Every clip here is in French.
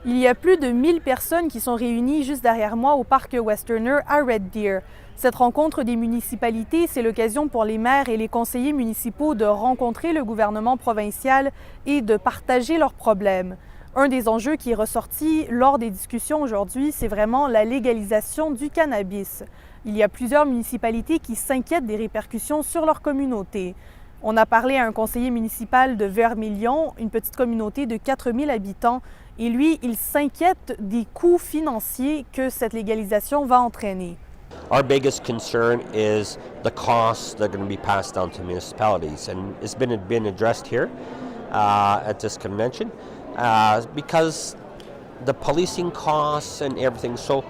Il y a plus de 1000 personnes qui sont réunies juste derrière moi au parc Westerner à Red Deer. Cette rencontre des municipalités, c'est l'occasion pour les maires et les conseillers municipaux de rencontrer le gouvernement provincial et de partager leurs problèmes. Un des enjeux qui est ressorti lors des discussions aujourd'hui, c'est vraiment la légalisation du cannabis. Il y a plusieurs municipalités qui s'inquiètent des répercussions sur leur communauté. On a parlé à un conseiller municipal de Vermilion, une petite communauté de 4000 habitants, et lui, il s'inquiète des coûts financiers que cette légalisation va entraîner. Our biggest concern is the costs that are going to be passed down to municipalities, and it's been addressed here at this convention because the policing costs and everything. So,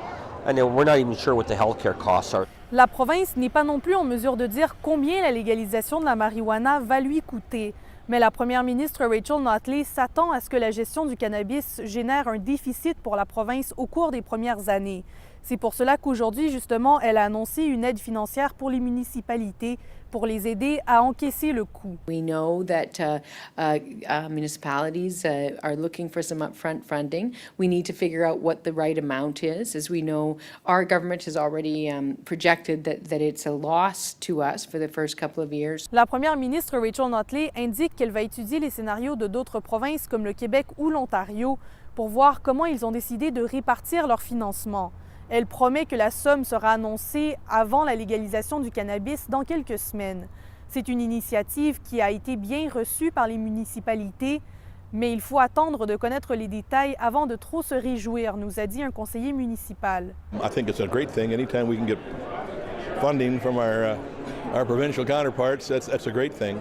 and we're not even sure what the healthcare costs are. La province n'est pas non plus en mesure de dire combien la légalisation de la marijuana va lui coûter. Mais la première ministre Rachel Notley s'attend à ce que la gestion du cannabis génère un déficit pour la province au cours des premières années. C'est pour cela qu'aujourd'hui, justement, elle a annoncé une aide financière pour les municipalités pour les aider à encaisser le coût. We know that municipalities are looking for some upfront funding. We need to figure out what the right amount is. As we know, our government has already projected that it's a loss to us for the first couple of years. La première ministre Rachel Notley indique qu'elle va étudier les scénarios de d'autres provinces comme le Québec ou l'Ontario pour voir comment ils ont décidé de répartir leur financement. Elle promet que la somme sera annoncée avant la légalisation du cannabis dans quelques semaines. C'est une initiative qui a été bien reçue par les municipalités, mais il faut attendre de connaître les détails avant de trop se réjouir, nous a dit un conseiller municipal. I think it's a great thing. Anytime we can get funding from our provincial counterparts, that's a great thing.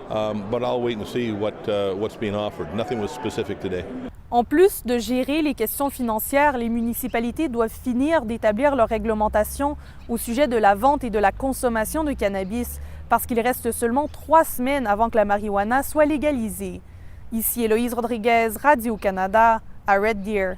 But I'll wait and see what's being offered. Nothing was specific today. En plus de gérer les questions financières, les municipalités doivent finir d'établir leur réglementation au sujet de la vente et de la consommation de cannabis, parce qu'il reste seulement 3 semaines avant que la marijuana soit légalisée. Ici Héloïse Rodriguez, Radio-Canada, à Red Deer.